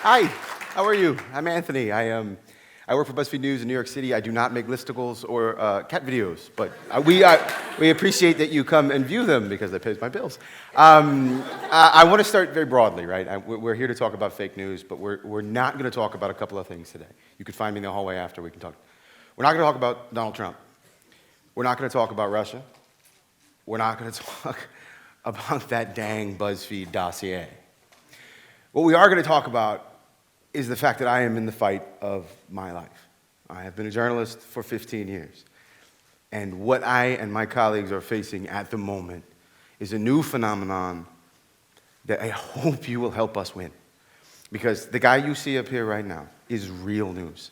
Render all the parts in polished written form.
Hi, how are you? I'm Anthony. I work for BuzzFeed News in New York City. I do not make listicles or cat videos, but we appreciate that you come and view them because that pays my bills. I want to start very broadly, right? We're here to talk about fake news, but we're not going to talk about a couple of things today. You could find me in the hallway after, we can talk. We're not going to talk about Donald Trump. We're not going to talk about Russia. We're not going to talk about that dang BuzzFeed dossier. What we are going to talk about is the fact that I am in the fight of my life. I have been a journalist for 15 years. And what I and my colleagues are facing at the moment is a new phenomenon that I hope you will help us win. Because the guy you see up here right now is real news.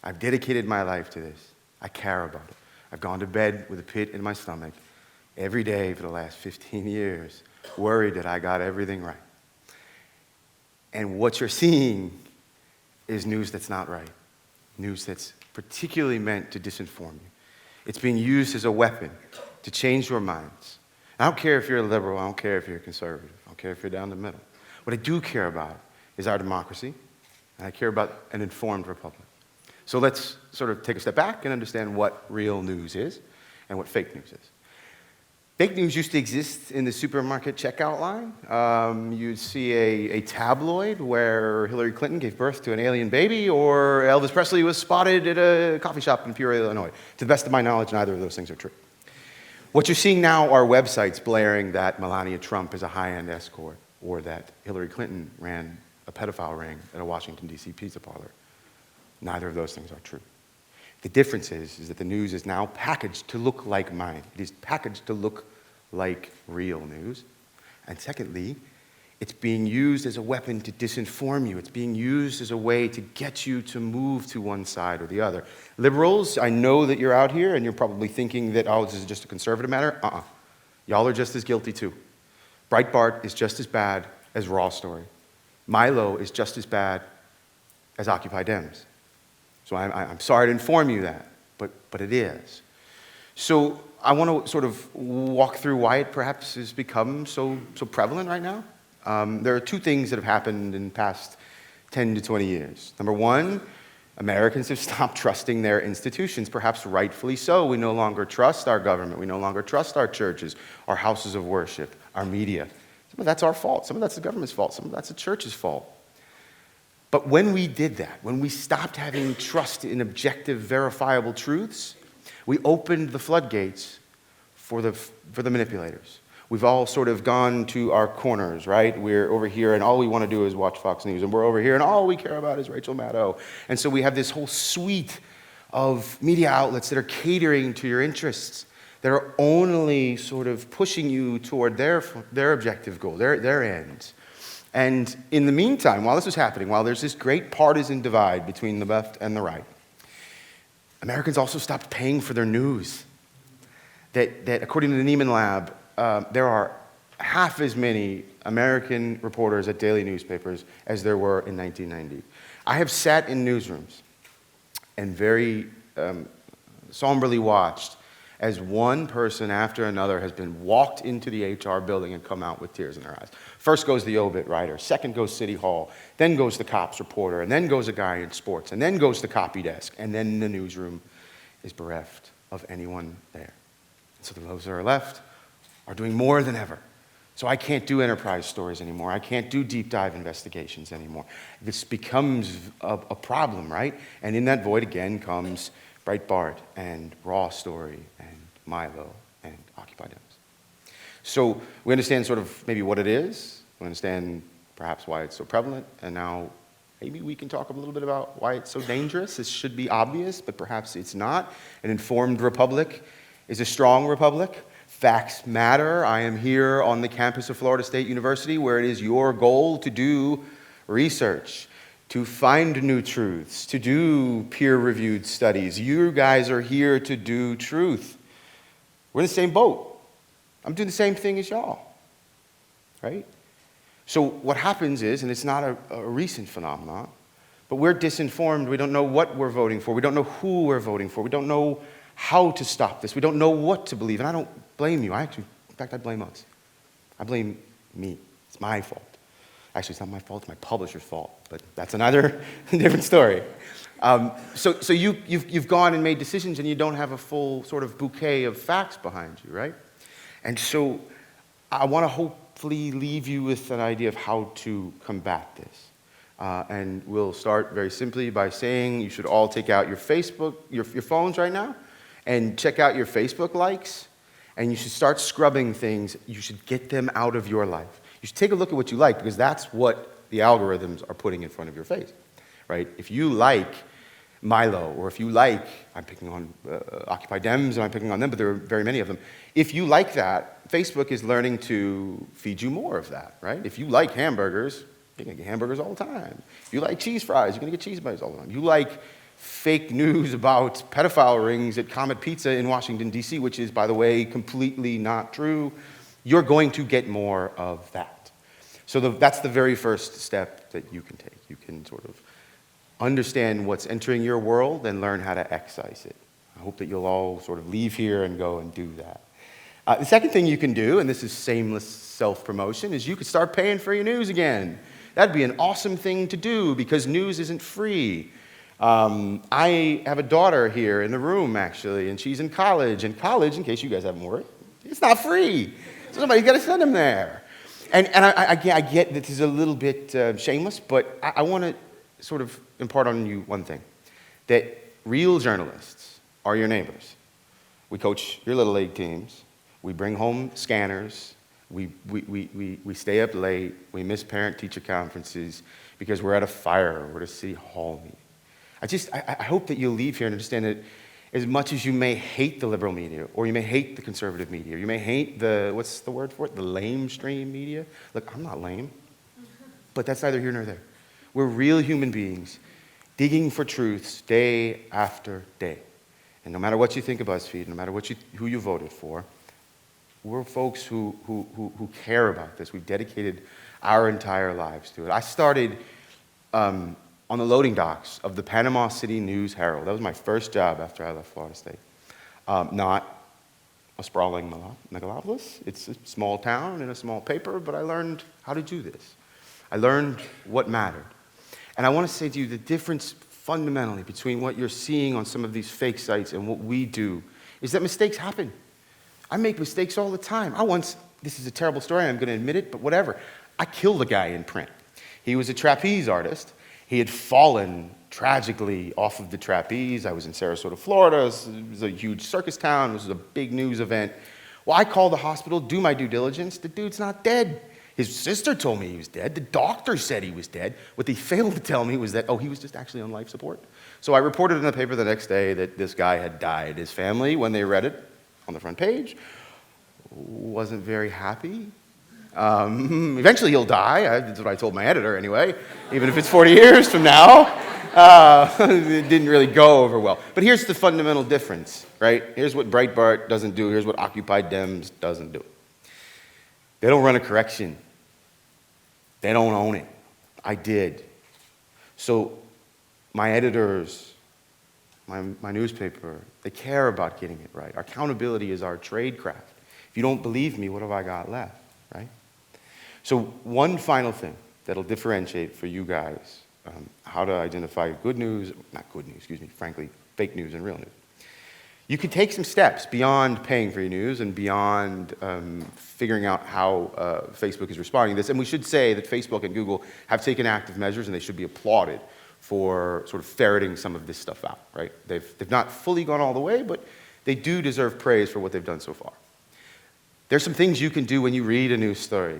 I've dedicated my life to this. I care about it. I've gone to bed with a pit in my stomach every day for the last 15 years, worried that I got everything right. And what you're seeing is news that's not right, news that's particularly meant to disinform you. It's being used as a weapon to change your minds. I don't care if you're a liberal, I don't care if you're a conservative, I don't care if you're down the middle. What I do care about is our democracy, and I care about an informed republic. So let's sort of take a step back and understand what real news is and what fake news is. Fake news used to exist in the supermarket checkout line. You'd see a tabloid where Hillary Clinton gave birth to an alien baby, or Elvis Presley was spotted at a coffee shop in Peoria, Illinois. To the best of my knowledge, neither of those things are true. What you're seeing now are websites blaring that Melania Trump is a high-end escort, or that Hillary Clinton ran a pedophile ring at a Washington, D.C. pizza parlor. Neither of those things are true. The difference is that the news is now packaged to look like mine. It is packaged to look like real news. And secondly, it's being used as a weapon to disinform you. It's being used as a way to get you to move to one side or the other. Liberals, I know that you're out here and you're probably thinking that, oh, this is just a conservative matter. Y'all are just as guilty too. Breitbart is just as bad as Raw Story. Milo is just as bad as Occupy Dems. So I'm sorry to inform you that, but it is. So I want to sort of walk through why it perhaps has become so prevalent right now. There are two things that have happened in the past 10 to 20 years. Number one, Americans have stopped trusting their institutions, perhaps rightfully so. We no longer trust our government. We no longer trust our churches, our houses of worship, our media. Some of that's our fault. Some of that's the government's fault. Some of that's the church's fault. But when we did that, when we stopped having trust in objective, verifiable truths, we opened the floodgates for the manipulators. We've all sort of gone to our corners, right? We're over here, and all we want to do is watch Fox News. And we're over here, and all we care about is Rachel Maddow. And so we have this whole suite of media outlets that are catering to your interests, that are only sort of pushing you toward their objective goal, their ends. And in the meantime, while this was happening, while there's this great partisan divide between the left and the right, Americans also stopped paying for their news. That according to the Neiman Lab, there are half as many American reporters at daily newspapers as there were in 1990. I have sat in newsrooms and very somberly watched as one person after another has been walked into the HR building and come out with tears in their eyes. First goes the obit writer, second goes City Hall, then goes the cops reporter, and then goes a guy in sports, and then goes the copy desk, and then the newsroom is bereft of anyone there. So those that are left are doing more than ever. So I can't do enterprise stories anymore. I can't do deep dive investigations anymore. This becomes a problem, right? And in that void again comes Breitbart and Raw Story and Milo and Occupy Dems. So we understand sort of maybe what it is. We understand perhaps why it's so prevalent. And now maybe we can talk a little bit about why it's so dangerous. This should be obvious, but perhaps it's not. An informed republic is a strong republic. Facts matter. I am here on the campus of Florida State University, where it is your goal to do research, to find new truths, to do peer-reviewed studies. You guys are here to do truth. We're in the same boat. I'm doing the same thing as y'all, right? So what happens is, and it's not a recent phenomenon, but we're disinformed. We don't know what we're voting for. We don't know who we're voting for. We don't know how to stop this. We don't know what to believe. And I don't blame you. In fact, I blame us. I blame me. It's my fault. Actually, it's not my fault, it's my publisher's fault, but that's another different story. So you've gone and made decisions and you don't have a full sort of bouquet of facts behind you, right? And so I want to hopefully leave you with an idea of how to combat this. And we'll start very simply by saying you should all take out your Facebook, your phones right now, and check out your Facebook likes, and you should start scrubbing things. You should get them out of your life. You should take a look at what you like, because that's what the algorithms are putting in front of your face, right? If you like Milo, or if you like, I'm picking on Occupy Dems, and I'm picking on them, but there are very many of them. If you like that, Facebook is learning to feed you more of that, right? If you like hamburgers, you're going to get hamburgers all the time. If you like cheese fries, you're going to get cheese fries all the time. You like fake news about pedophile rings at Comet Pizza in Washington, D.C., which is, by the way, completely not true, you're going to get more of that. So that's the very first step that you can take. You can sort of understand what's entering your world and learn how to excise it. I hope that you'll all sort of leave here and go and do that. The second thing you can do, and this is shameless self-promotion, is you could start paying for your news again. That'd be an awesome thing to do because news isn't free. I have a daughter here in the room, actually, and she's in college. And college, in case you guys haven't worried, it's not free. So somebody's got to send them there. And I get that this is a little bit shameless, but I want to sort of impart on you one thing, that real journalists are your neighbors. We coach your little league teams. We bring home scanners. We stay up late, we miss parent-teacher conferences because we're at a fire or we're at a city hall meeting. I hope that you'll leave here and understand that as much as you may hate the liberal media, or you may hate the conservative media, or you may hate what's the word for it? The lamestream media. Look, I'm not lame, but that's neither here nor there. We're real human beings digging for truths day after day. And no matter what you think of BuzzFeed, no matter who you voted for, we're folks who care about this. We've dedicated our entire lives to it. I started on the loading docks of the Panama City News Herald. That was my first job after I left Florida State. Not a sprawling megalopolis. It's a small town and a small paper, but I learned how to do this. I learned what mattered. And I want to say to you, the difference fundamentally between what you're seeing on some of these fake sites and what we do is that mistakes happen. I make mistakes all the time. This is a terrible story, I'm going to admit it, but whatever. I killed a guy in print. He was a trapeze artist. He had fallen tragically off of the trapeze. I was in Sarasota, Florida. It was a huge circus town. This was a big news event. Well, I called the hospital, do my due diligence. The dude's not dead. His sister told me he was dead. The doctor said he was dead. What they failed to tell me was that, he was just actually on life support. So I reported in the paper the next day that this guy had died. His family, when they read it, on the front page, wasn't very happy. Eventually he'll die. That's what I told my editor anyway, even if it's 40 years from now. It didn't really go over well. But here's the fundamental difference, right? Here's what Breitbart doesn't do. Here's what Occupy Dems doesn't do. They don't run a correction. They don't own it. I did. So my editors, my newspaper, they care about getting it right. Our accountability is our trade craft. If you don't believe me, what have I got left, right? So one final thing that'll differentiate for you guys how to identify frankly, fake news and real news. You can take some steps beyond paying for your news and beyond figuring out how Facebook is responding to this. And we should say that Facebook and Google have taken active measures and they should be applauded for sort of ferreting some of this stuff out, right? They've not fully gone all the way, but they do deserve praise for what they've done so far. There's some things you can do when you read a news story.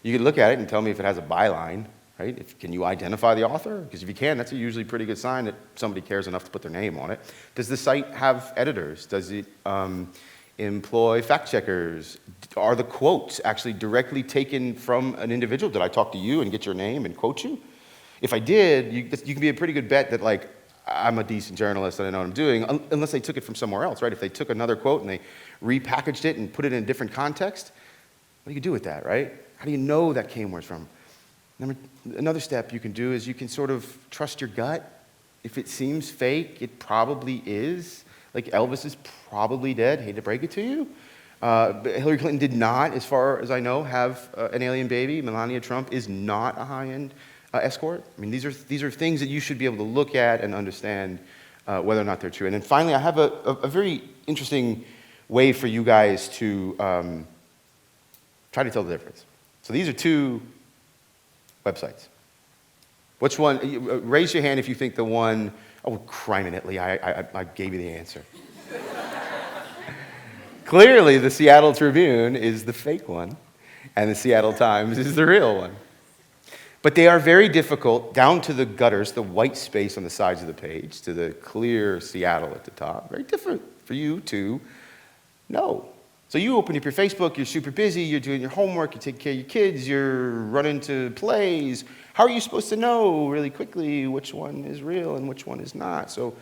You can look at it and tell me if it has a byline, right? Can you identify the author? Because if you can, that's a usually pretty good sign that somebody cares enough to put their name on it. Does the site have editors? Does it employ fact checkers? Are the quotes actually directly taken from an individual? Did I talk to you and get your name and quote you? If I did, you can be a pretty good bet that, like, I'm a decent journalist and I know what I'm doing, unless they took it from somewhere else, right? If they took another quote and they repackaged it and put it in a different context, what do you do with that, right? How do you know that came where it's from? Another step you can do is you can sort of trust your gut. If it seems fake, it probably is. Like, Elvis is probably dead, hate to break it to you. Hillary Clinton did not, as far as I know, have an alien baby. Melania Trump is not a high-end escort. I mean, these are things that you should be able to look at and understand whether or not they're true. And then finally, I have a very interesting way for you guys to try to tell the difference. So these are two websites. Which one? Raise your hand if you think the one. Oh, crime in Italy! I gave you the answer. Clearly, the Seattle Tribune is the fake one, and the Seattle Times is the real one. But they are very difficult, down to the gutters, the white space on the sides of the page, to the clear Seattle at the top. Very different for you to know. So you open up your Facebook, you're super busy, you're doing your homework, you're taking care of your kids, you're running to plays. How are you supposed to know really quickly which one is real and which one is not? So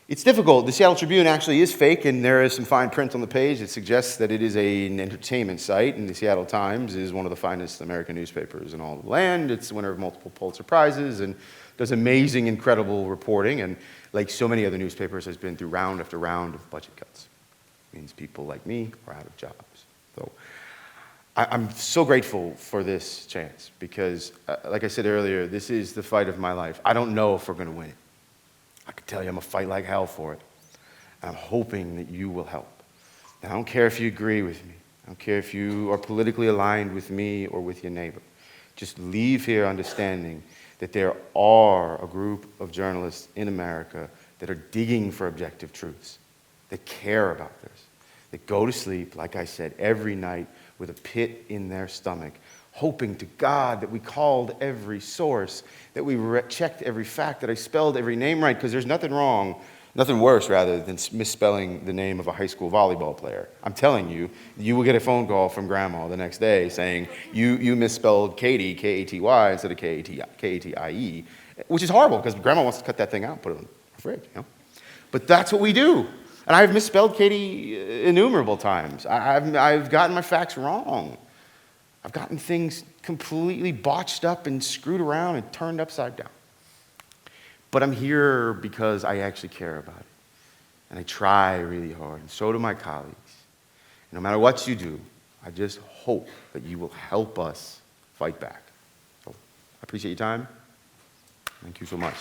it's difficult. The Seattle Tribune actually is fake, and there is some fine print on the page that suggests that it is an entertainment site, and the Seattle Times is one of the finest American newspapers in all the land. It's the winner of multiple Pulitzer Prizes and does amazing, incredible reporting, and like so many other newspapers, has been through round after round of budget cuts. Means people like me are out of jobs. So I'm so grateful for this chance because, like I said earlier, this is the fight of my life. I don't know if we're going to win it. I can tell you I'm going to fight like hell for it. And I'm hoping that you will help. And I don't care if you agree with me. I don't care if you are politically aligned with me or with your neighbor. Just leave here understanding that there are a group of journalists in America that are digging for objective truths, that care about this, that go to sleep, like I said, every night with a pit in their stomach, hoping to God that we called every source, that we checked every fact, that I spelled every name right, because there's nothing worse rather, than misspelling the name of a high school volleyball player. I'm telling you, you will get a phone call from grandma the next day saying, you misspelled Katie, K-A-T-Y, instead of K-A-T-I-E, which is horrible, because grandma wants to cut that thing out and put it in the fridge, you know? But that's what we do. And I've misspelled Katie innumerable times. I've gotten my facts wrong. I've gotten things completely botched up and screwed around and turned upside down. But I'm here because I actually care about it. And I try really hard, and so do my colleagues. And no matter what you do, I just hope that you will help us fight back. So I appreciate your time. Thank you so much.